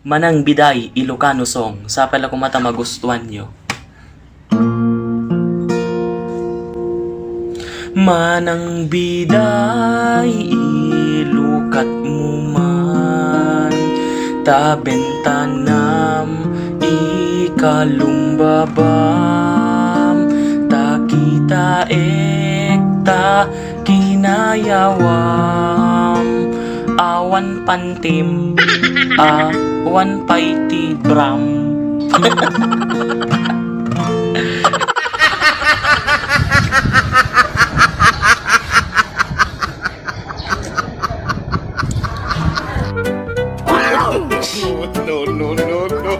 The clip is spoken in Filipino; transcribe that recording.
Manang Biday, Ilocano song. Sa pala kung mata magustuhan nyo. Manang Biday, ilukat mo man, tabentanam, ikalumbabam, takita ekta, kinayawam, awan pantim, awan paiti bram. No, no, no, no.